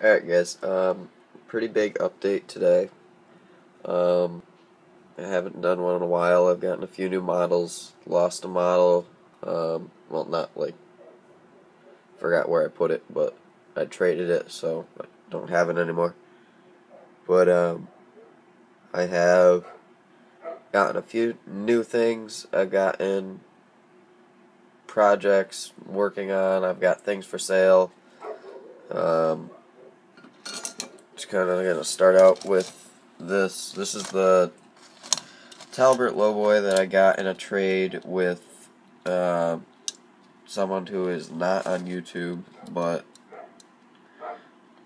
Alright guys, pretty big update today. I haven't done one in a while. I've gotten a few new models, lost a model, well not like, forgot where I put it, but I traded it so I don't have it anymore. But I have gotten a few new things. I've gotten projects working on, I've got things for sale. Just kind of gonna start out with this. This is the Talbert Lowboy that I got in a trade with someone who is not on YouTube, but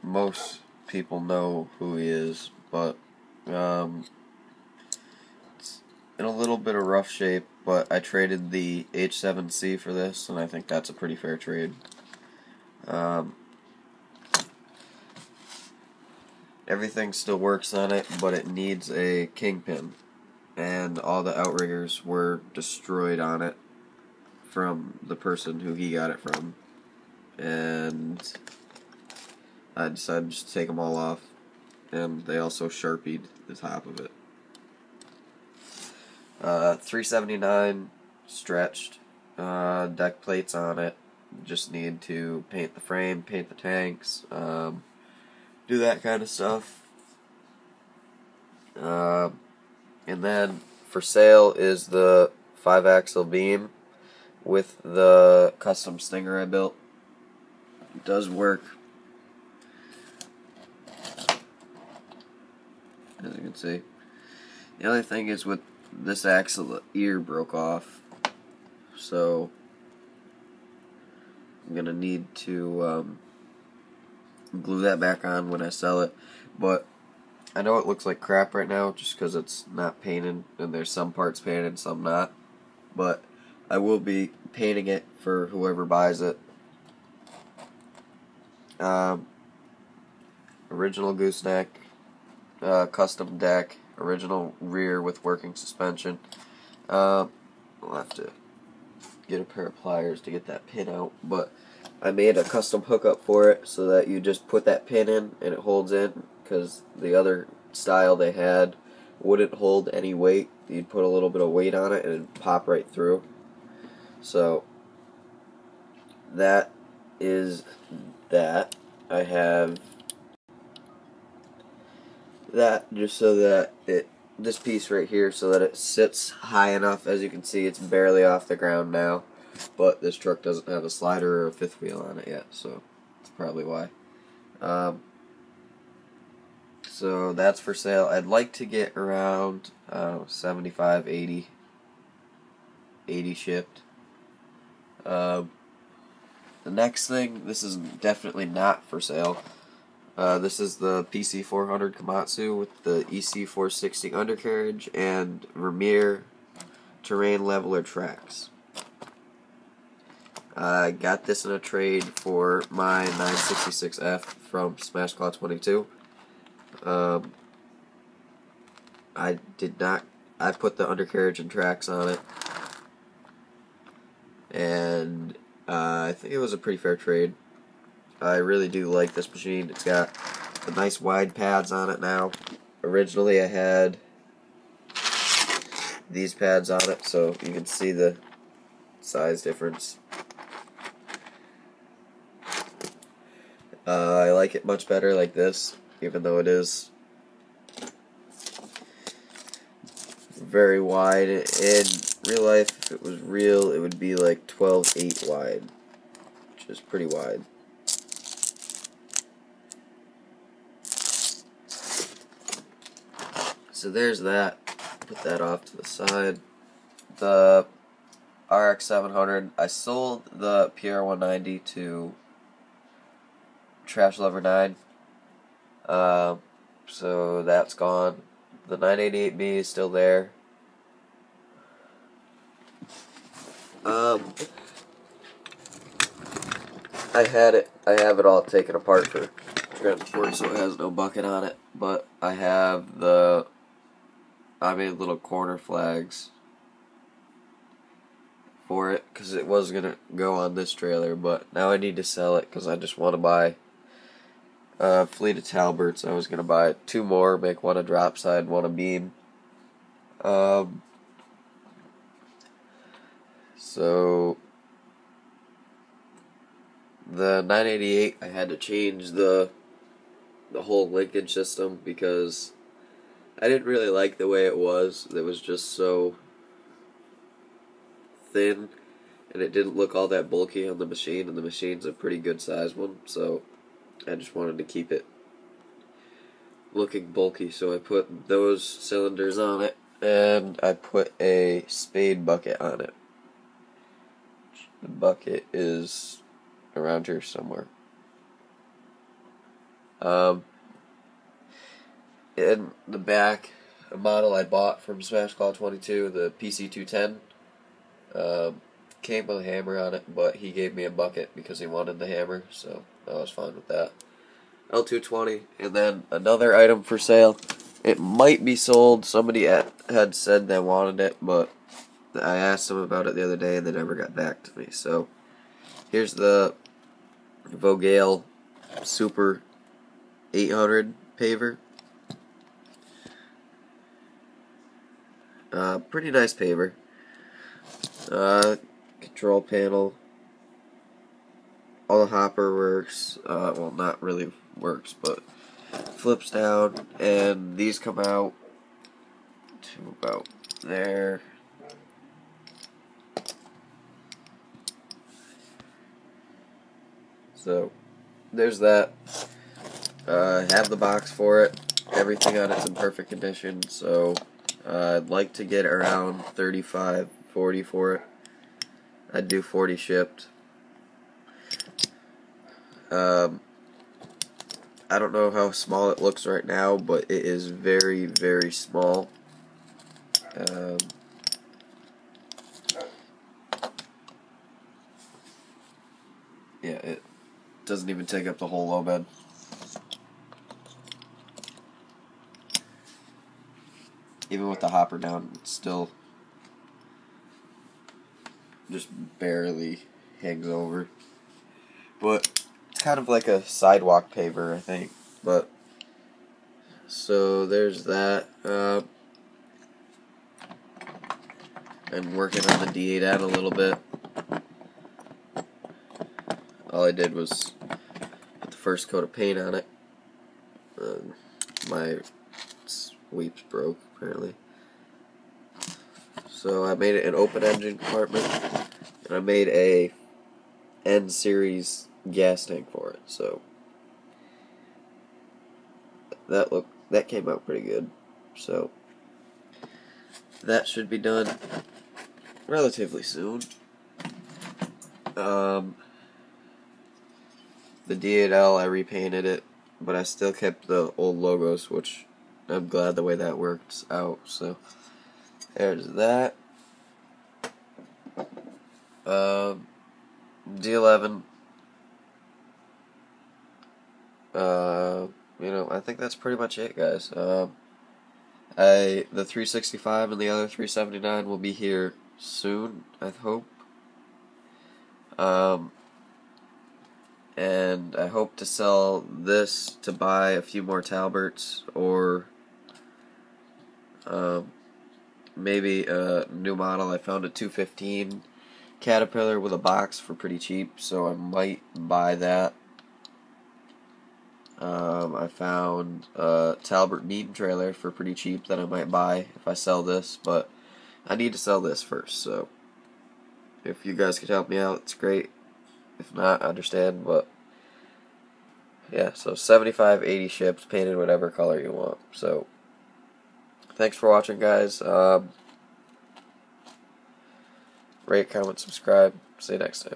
most people know who he is. But it's in a little bit of rough shape, but I traded the H7C for this, and I think that's a pretty fair trade. Everything still works on it, but it needs a kingpin, and all the outriggers were destroyed on it from the person who he got it from, and I decided just to take them all off, and they also sharpied the top of it. 379 stretched, deck plates on it. Just need to paint the frame, paint the tanks, do that kind of stuff. And then for sale is the 5-axle beam with the custom stinger I built. It does work, as you can see. The other thing is with this axle, the ear broke off, so I'm gonna need to glue that back on when I sell it. But I know it looks like crap right now just because it's not painted, and there's some parts painted and some not, but I will be painting it for whoever buys it. Original gooseneck, custom deck, original rear with working suspension. I'll have to get a pair of pliers to get that pin out, but I made a custom hookup for it so that you just put that pin in and it holds in, because the other style they had wouldn't hold any weight. You'd put a little bit of weight on it and it'd pop right through. So that is that. I have that just so that this piece right here, so that it sits high enough. As you can see, it's barely off the ground now, but this truck doesn't have a slider or a fifth wheel on it yet, so that's probably why. So that's for sale. I'd like to get around 75, 80 shipped. The next thing, this is definitely not for sale. This is the PC400 Komatsu with the EC460 undercarriage and Vermeer terrain leveler tracks. I got this in a trade for my 966F from Smash Claw 22. I put the undercarriage and tracks on it, and I think it was a pretty fair trade. I really do like this machine. It's got the nice wide pads on it now. Originally I had these pads on it, so you can see the size difference. I like it much better like this, even though it is very wide. In real life, if it was real, it would be like 12/8 wide, which is pretty wide. So there's that. Put that off to the side. The RX 700, I sold the PR190 to Trash Lover 9. So that's gone. The 988B is still there. I have it all taken apart for transport, so it has no bucket on it. But I made little corner flags for it because it was gonna go on this trailer, but now I need to sell it because I just want to buy fleet of Talberts. I was going to buy 2 more, make one a drop side, one a beam. So the 988, I had to change the whole linkage system because I didn't really like the way it was. It was just so thin, and it didn't look all that bulky on the machine, and the machine's a pretty good size one, so I just wanted to keep it looking bulky, so I put those cylinders on it, and I put a spade bucket on it. The bucket is around here somewhere. In the back, a model I bought from Smash Call 22, the PC210, came with a hammer on it, but he gave me a bucket because he wanted the hammer, so I was fine with that. L220, and then another item for sale. It might be sold. Somebody had said they wanted it, but I asked them about it the other day and they never got back to me. So here's the Vogale Super 800 paver. Pretty nice paver. Control panel. All the hopper works. Well, not really works, but flips down, and these come out to about there. So there's that. I have the box for it. Everything on it's in perfect condition, so I'd like to get around 35, 40 for it. I'd do 40 shipped. I don't know how small it looks right now, but it is very, very small. Yeah, it doesn't even take up the whole low bed. Even with the hopper down, it's still just barely hangs over. But it's kind of like a sidewalk paver, I think. But so there's that. I'm working on the D8N a little bit. All I did was put the first coat of paint on it. My sweeps broke, apparently. So I made it an open engine compartment, and I made a N series gas tank for it. So that came out pretty good. So that should be done relatively soon. The D8L, I repainted it, but I still kept the old logos, which I'm glad the way that works out. So there's that. D11. I think that's pretty much it, guys. The 365 and the other 379 will be here soon, I hope. And I hope to sell this to buy a few more Talberts, or maybe a new model. I found a 215 Caterpillar with a box for pretty cheap, so I might buy that. I found a Talbert beam trailer for pretty cheap that I might buy if I sell this, but I need to sell this first, so if you guys could help me out, it's great. If not, I understand, but yeah, so 75, 80 ships, painted whatever color you want. So thanks for watching, guys. Rate, comment, subscribe. See you next time.